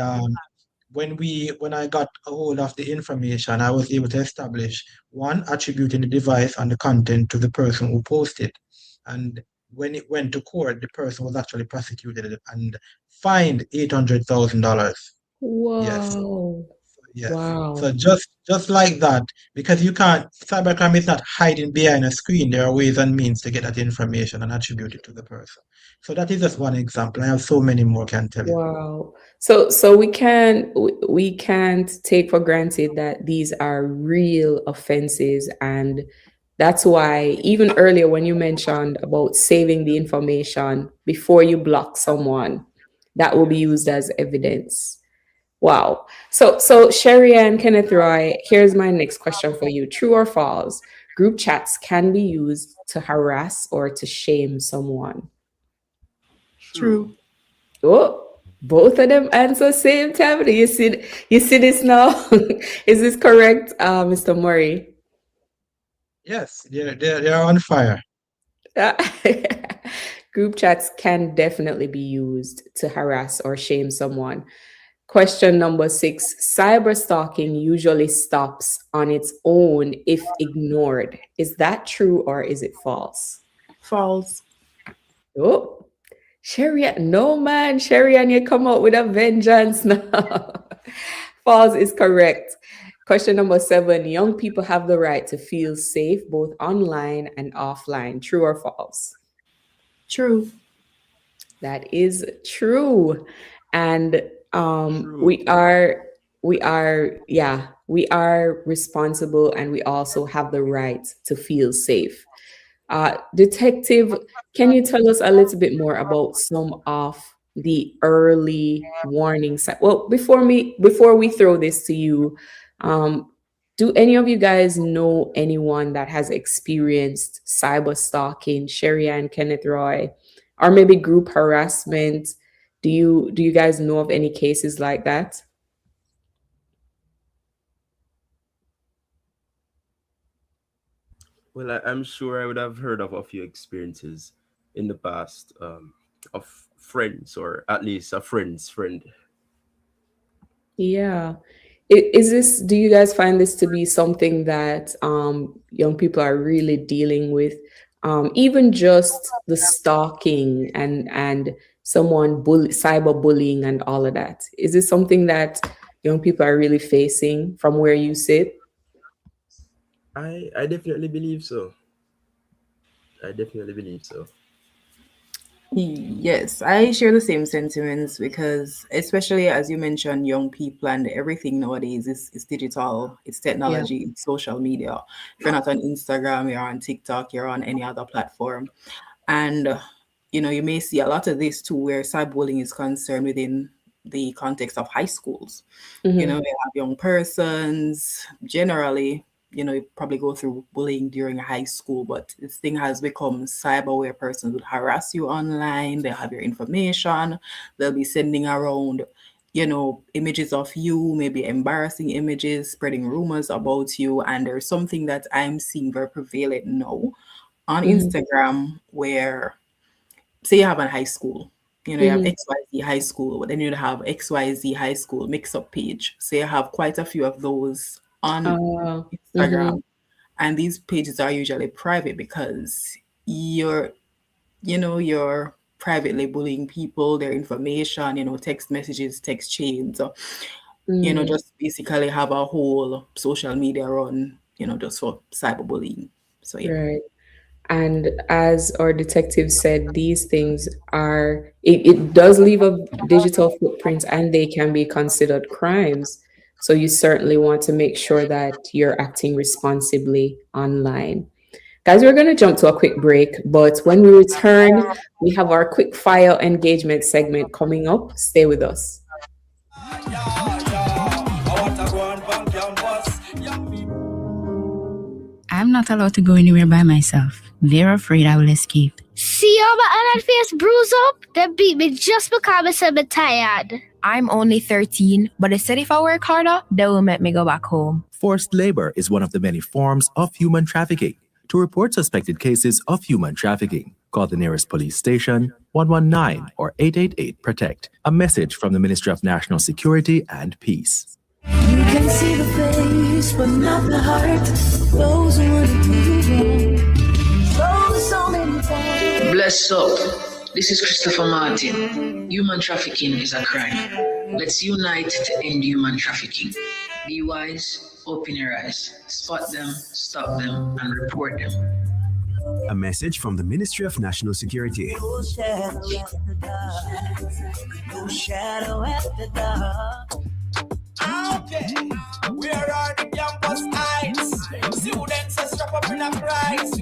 when I got a hold of the information, I was able to establish one, attributing the device and the content to the person who posted. And when it went to court, the person was actually prosecuted and fined $800,000. Wow. Yes. Yes. Wow. So just like that, because cybercrime is not hiding behind a screen. There are ways and means to get that information and attribute it to the person. So that is just one example. I have so many more can tell you. Wow. So we can't take for granted that these are real offenses, and that's why even earlier when you mentioned about saving the information before you block someone, that will be used as evidence. Wow. So Sherry Ann, Kenneth Roy, here's my next question for you. True or false? Group chats can be used to harass or to shame someone. True. Oh, both of them answer same time. You see this now? Is this correct, Mr. Murray? Yes, they're on fire. Group chats can definitely be used to harass or shame someone. Question number 6, cyber stalking usually stops on its own if ignored. Is that true or is it false? False. Oh, Sherry Ann, no man, Sherry Ann, you come out with a vengeance now. False is correct. Question number 7, young people have the right to feel safe both online and offline. True or false? True. That is true. And we are responsible, and we also have the right to feel safe. Detective, can you tell us a little bit more about some of the early warning signs? Well, before we throw this to you, do any of you guys know anyone that has experienced cyber stalking? Sherry Ann, Kenneth Roy, or maybe group harassment? Do you guys know of any cases like that? Well, I'm sure I would have heard of a few experiences in the past of friends, or at least a friend's friend. Yeah. Do you guys find this to be something that young people are really dealing with? Even just the stalking and someone cyberbullying and all of that. Is this something that young people are really facing from where you sit? I definitely believe so. I definitely believe so. Yes, I share the same sentiments because, especially as you mentioned, young people and everything nowadays is digital, it's technology, it's social media. If you're not on Instagram, you're on TikTok, you're on any other platform. And, you may see a lot of this too, where cyberbullying is concerned within the context of high schools. You have young persons, generally, you probably go through bullying during high school, but this thing has become cyber, where persons would harass you online, they have your information, they'll be sending around, images of you, maybe embarrassing images, spreading rumors about you. And there's something that I'm seeing very prevalent now on Instagram, where say you have a high school, You know, you have XYZ High School, but then you'd have XYZ High School mix-up page. So you have quite a few of those on Instagram. And these pages are usually private because you're privately bullying people, their information, text messages, text chains. So, just basically have a whole social media run, just for cyberbullying. So, yeah. Right. And as our detective said, these things are, it does leave a digital footprint and they can be considered crimes. So you certainly want to make sure that you're acting responsibly online. Guys, we're going to jump to a quick break, but when we return, we have our quick fire engagement segment coming up. Stay with us. I'm not allowed to go anywhere by myself. They're afraid I will escape. See how my hand face bruise up? They beat me just because I said I'm tired. I'm only 13, but they said if I work harder, they will make me go back home. Forced labor is one of the many forms of human trafficking. To report suspected cases of human trafficking, call the nearest police station, 119 or 888-PROTECT. A message from the Ministry of National Security and Peace. You can see the face, but not the heart. Those who want to do wrong. Bless up. This is Christopher Martin. Human trafficking is a crime. Let's unite to end human trafficking. Be wise, open your eyes, spot them, stop them, and report them. A message from the Ministry of National Security. No shadow at the dark. No shadow at the dark. Okay, where are the campus heights? Students are strapped up in a price.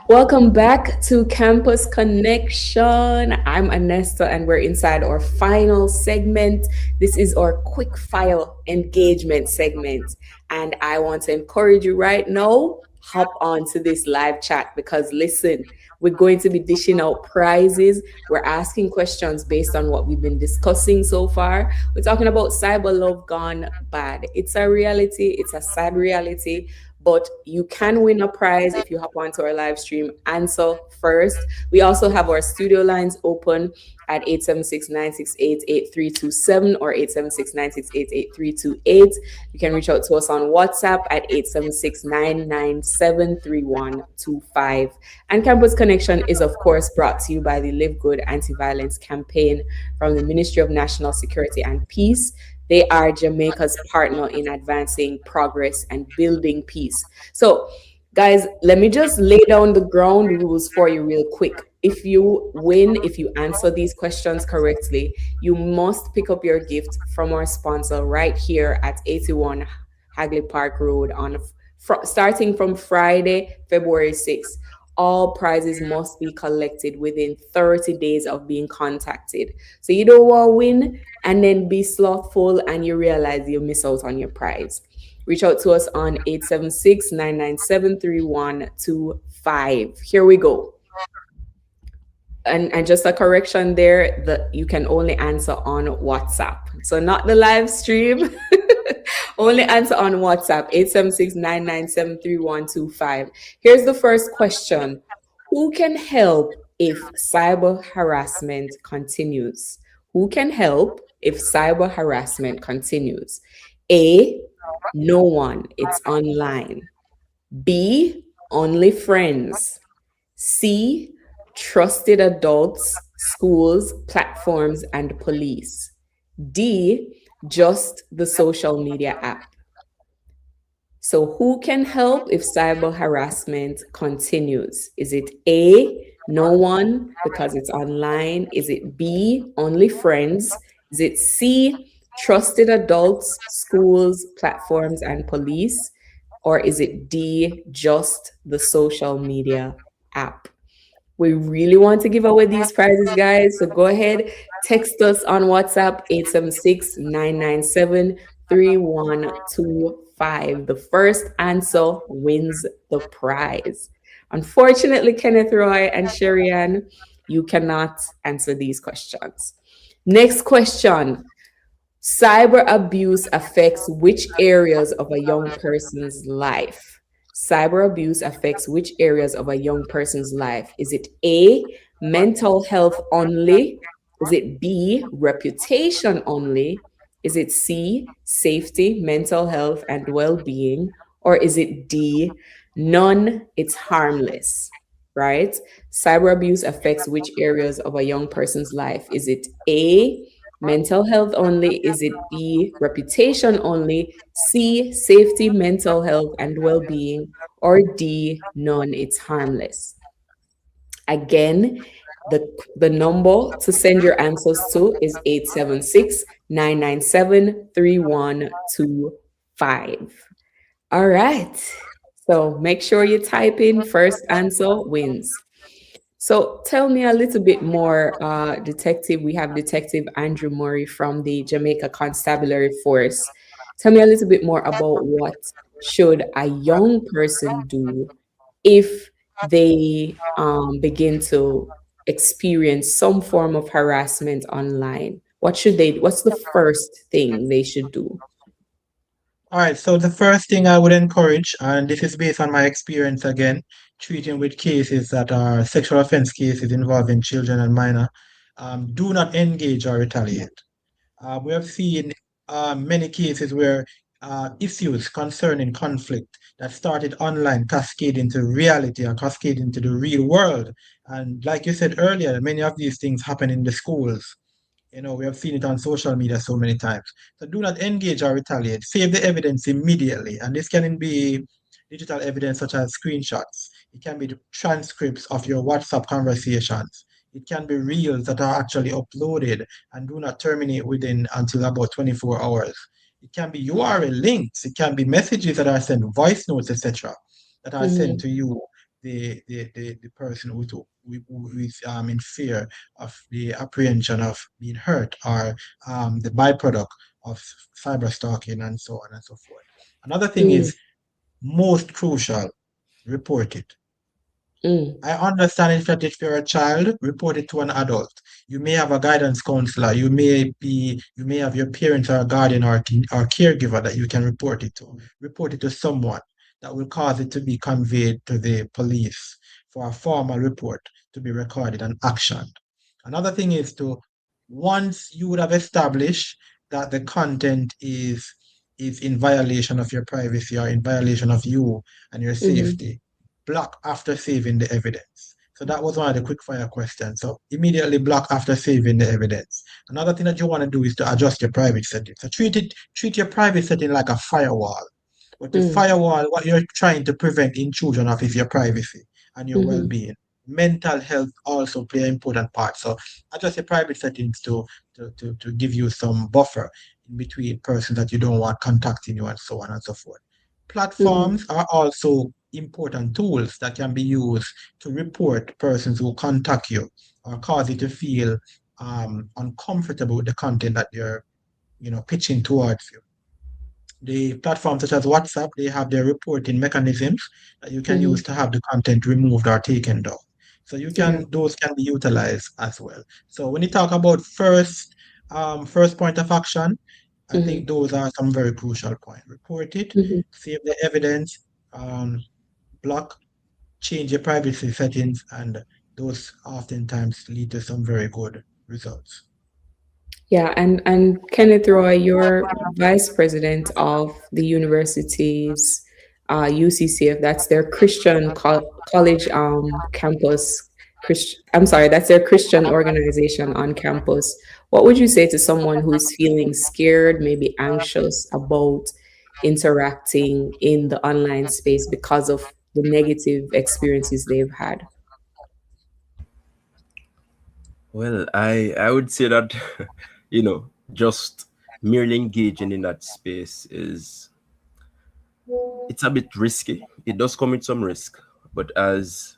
Welcome back to Campus Connection. I'm Anesta and we're inside our final segment. This is our quick fire engagement segment. And I want to encourage you right now, hop on to this live chat because listen, we're going to be dishing out prizes. We're asking questions based on what we've been discussing so far. We're talking about cyber love gone bad. It's a reality. It's a sad reality. But you can win a prize if you hop onto our live stream. Answer first. We also have our studio lines open at 876-968-8327 or 876-968-8328. You can reach out to us on WhatsApp at 876-997-3125. And Campus Connection is, of course, brought to you by the Live Good Anti-Violence Campaign from the Ministry of National Security and Peace. They are Jamaica's partner in advancing progress and building peace. So, guys, let me just lay down the ground rules for you real quick. If you win, if you answer these questions correctly, you must pick up your gift from our sponsor right here at 81 Hagley Park Road starting from Friday, February 6th. All prizes must be collected within 30 days of being contacted. So you don't want to win and then be slothful and you realize you miss out on your prize. Reach out to us on 876-997-3125. Here we go. And just a correction there, that you can only answer on WhatsApp. So not the live stream. Only answer on WhatsApp, 876-997-3125. Here's the first question. Who can help if cyber harassment continues? Who can help if cyber harassment continues? A, no one. It's online. B, only friends. C, trusted adults, schools, platforms, and police. D, just the social media app. So who can help if cyber harassment continues? Is it A, no one because it's online? Is it B, only friends? Is it C, trusted adults, schools, platforms, and police? Or is it D, just the social media app? We really want to give away these prizes, guys. So go ahead, text us on WhatsApp, 876-997-3125. The first answer wins the prize. Unfortunately, Kenneth Roy and Sherry-Ann, you cannot answer these questions. Next question. Cyber abuse affects which areas of a young person's life? Cyber abuse affects which areas of a young person's life? Is it A, mental health only? Is it B, reputation only? Is it C, safety, mental health, and well being? Or is it D, none, it's harmless? Right? Cyber abuse affects which areas of a young person's life? Is it A, mental health only? Is it B, reputation only? C, safety, mental health, and well being? Or D, none, it's harmless? Again, the number to send your answers to is 876-997-3125. All right. So make sure you type in first answer wins. So tell me a little bit more, Detective. We have Detective Andrew Murray from the Jamaica Constabulary Force. Tell me a little bit more about what should a young person do if they begin to experience some form of harassment online. What's the first thing they should do? All right, so the first thing I would encourage, and this is based on my experience again, treating with cases that are sexual offense cases involving children and minor, do not engage or retaliate. We have seen many cases where issues concerning conflict that started online cascade into reality and cascade into the real world. And like you said earlier, many of these things happen in the schools. We have seen it on social media so many times. So do not engage or retaliate. Save the evidence immediately. And this can be digital evidence such as screenshots. It can be the transcripts of your WhatsApp conversations. It can be reels that are actually uploaded and do not terminate within until about 24 hours. It can be URL links. It can be messages that are sent, voice notes, etc., that are sent to you, the person who is in fear of the apprehension of being hurt or the byproduct of cyber stalking and so on and so forth. Another thing is most crucial, report it. I understand if you're a child, report it to an adult. You may have a guidance counselor. You may have your parents or a guardian or caregiver that you can report it to. Report it to someone that will cause it to be conveyed to the police for a formal report to be recorded and actioned. Another thing is once you would have established that the content is in violation of your privacy or in violation of you and your safety, block after saving the evidence. So that was one of the quick fire questions. So immediately block after saving the evidence. Another thing that you want to do is to adjust your private settings. So treat your private setting like a firewall. But the firewall, what you're trying to prevent intrusion of is your privacy and your well-being. Mental health also play an important part. So adjust your private settings to give you some buffer in between persons that you don't want contacting you and so on and so forth. Platforms are also important tools that can be used to report persons who contact you or cause you to feel uncomfortable with the content that you're pitching towards you. The platforms such as WhatsApp, they have their reporting mechanisms that you can use to have the content removed or taken down. So those can be utilized as well. So when you talk about first point of action, I think those are some very crucial points. Report it, save the evidence, block, change your privacy settings, and those oftentimes lead to some very good results. Yeah, and Kenneth Roy, you're vice president of the university's UCCF. That's their Christian college campus. That's their Christian organization on campus. What would you say to someone who is feeling scared, maybe anxious about interacting in the online space because of the negative experiences they've had? Well, I would say that just merely engaging in that space it's a bit risky. It does come with some risk, but as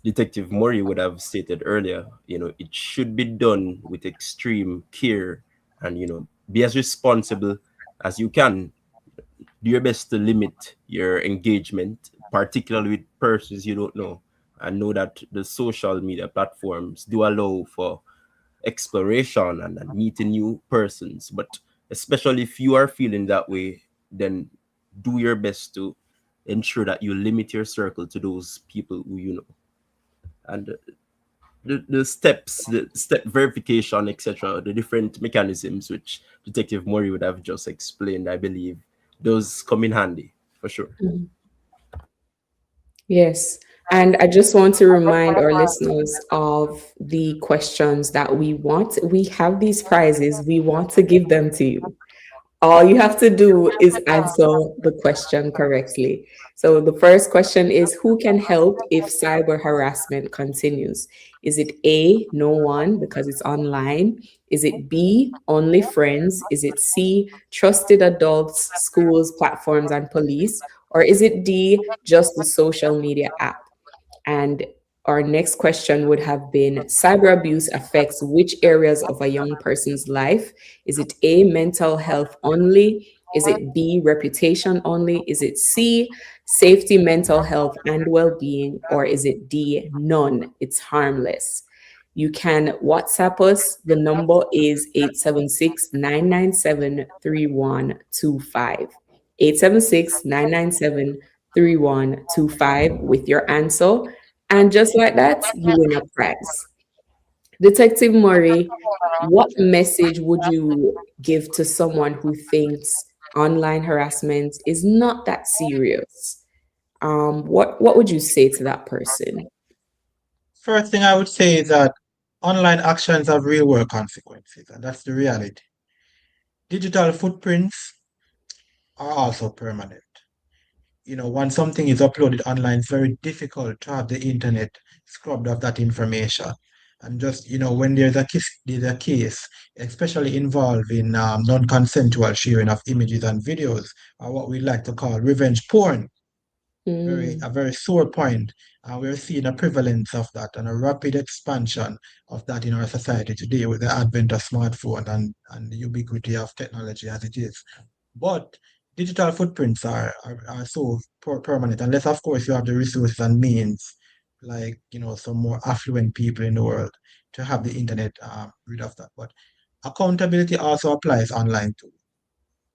Detective Murray would have stated earlier, it should be done with extreme care and be as responsible as you can. Do your best to limit your engagement, particularly with persons you don't know. And know that the social media platforms do allow for exploration and meeting new persons. But especially if you are feeling that way, then do your best to ensure that you limit your circle to those people who you know. And the steps, the step verification, etc., the different mechanisms which Detective Murray would have just explained, I believe those come in handy for sure. Mhm. Yes. And I just want to remind our listeners of the questions that we want. We have these prizes. We want to give them to you. All you have to do is answer the question correctly. So the first question is, who can help if cyber harassment continues? Is it A, no one because it's online? Is it B, only friends? Is it C, trusted adults, schools, platforms, and police? Or is it D, just the social media app? And our next question would have been, cyber abuse affects which areas of a young person's life? Is it A, mental health only? Is it B, reputation only? Is it C, safety, mental health, and well-being? Or is it D, none? It's harmless. You can WhatsApp us. The number is 876-997-3125. 876-997-3125 with your answer. And just like that, you win a prize. Detective Murray, what message would you give to someone who thinks online harassment is not that serious? What would you say to that person? First thing I would say is that online actions have real world consequences, and that's the reality. Digital footprints are also permanent. When something is uploaded online, it's very difficult to have the internet scrubbed of that information. And just, when there's a case, especially involving non-consensual sharing of images and videos, or what we like to call revenge porn, a very sore point. We're seeing a prevalence of that and a rapid expansion of that in our society today with the advent of smartphone and the ubiquity of technology as it is. But digital footprints are so permanent, unless, of course, you have the resources and means, like, some more affluent people in the world to have the internet rid of that. But accountability also applies online too.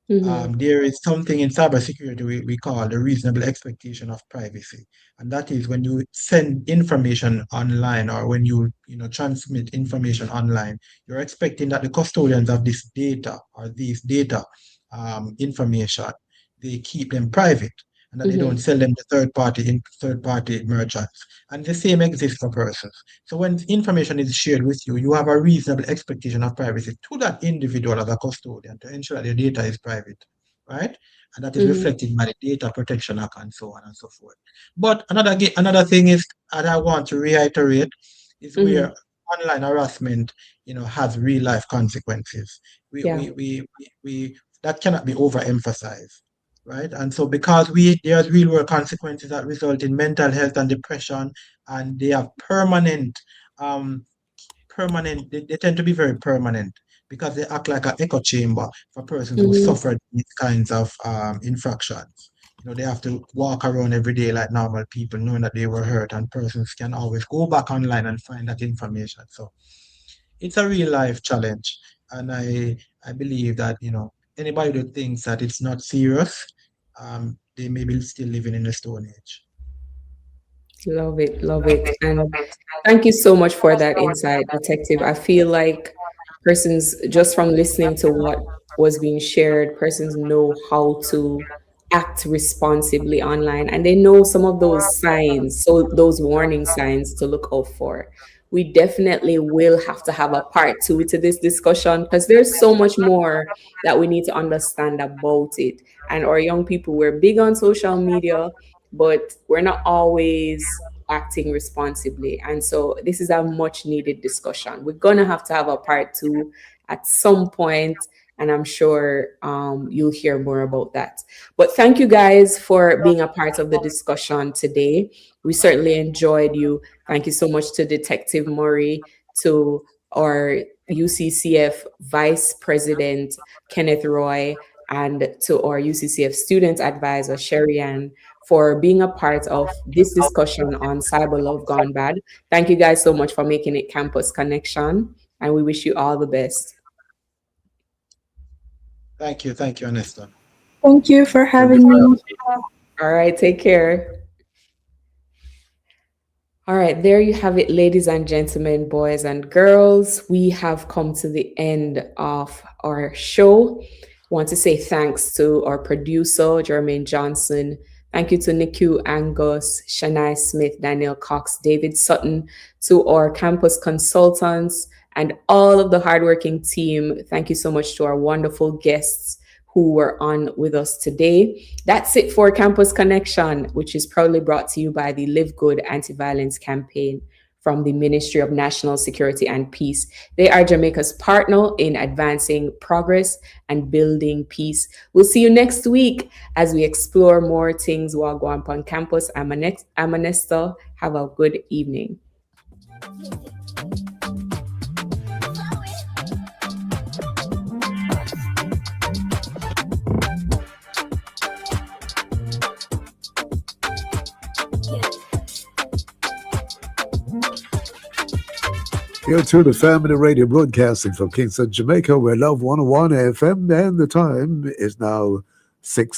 There is something in cybersecurity we call the reasonable expectation of privacy. And that is when you send information online or when you transmit information online, you're expecting that the custodians of this data or these data information, they keep them private and that they don't sell them to third party merchants. And the same exists for persons. So when information is shared with you, you have a reasonable expectation of privacy to that individual as a custodian to ensure that your data is private, right? And that is reflected by the Data Protection Act and so on and so forth. But another thing is, and I want to reiterate, is where online harassment, has real life consequences. That cannot be overemphasized, right? And so because there's real world consequences that result in mental health and depression, and they have permanent, they tend to be very permanent because they act like an echo chamber for persons who suffered these kinds of infractions. They have to walk around every day like normal people, knowing that they were hurt, and persons can always go back online and find that information. So it's a real life challenge. And I believe that, anybody who thinks that it's not serious, they may be still living in the Stone Age. Love it, love it. And thank you so much for that insight, Detective. I feel like persons, just from listening to what was being shared, persons know how to act responsibly online, and they know some of those signs, so those warning signs to look out for. We definitely will have to have a part 2 to this discussion because there's so much more that we need to understand about it. And our young people, we're big on social media, but we're not always acting responsibly. And so this is a much needed discussion. We're going to have a part 2 at some point, and I'm sure you'll hear more about that. But thank you guys for being a part of the discussion today. We certainly enjoyed you. Thank you so much to Detective Murray, to our UCCF Vice President, Kenneth Roy, and to our UCCF Student Advisor, Sherry Ann, for being a part of this discussion on Cyber Love Gone Bad. Thank you guys so much for making it Campus Connection, and we wish you all the best. Thank you, Anesta. Thank you for having me. All right, take care. All right, there you have it, ladies and gentlemen, boys and girls. We have come to the end of our show. Want to say thanks to our producer, Jermaine Johnson. Thank you to Niku Angus, Shania Smith, Daniel Cox, David Sutton, to our campus consultants and all of the hardworking team. Thank you so much to our wonderful guests who were on with us today. That's it for Campus Connection, which is proudly brought to you by the Live Good Anti-Violence Campaign from the Ministry of National Security and Peace. They are Jamaica's partner in advancing progress and building peace. We'll see you next week as we explore more things while going on campus. I'm Nesta. Have a good evening. You're tuned to Family Radio broadcasting from Kingston, Jamaica. We're Love 101 FM, and the time is now 6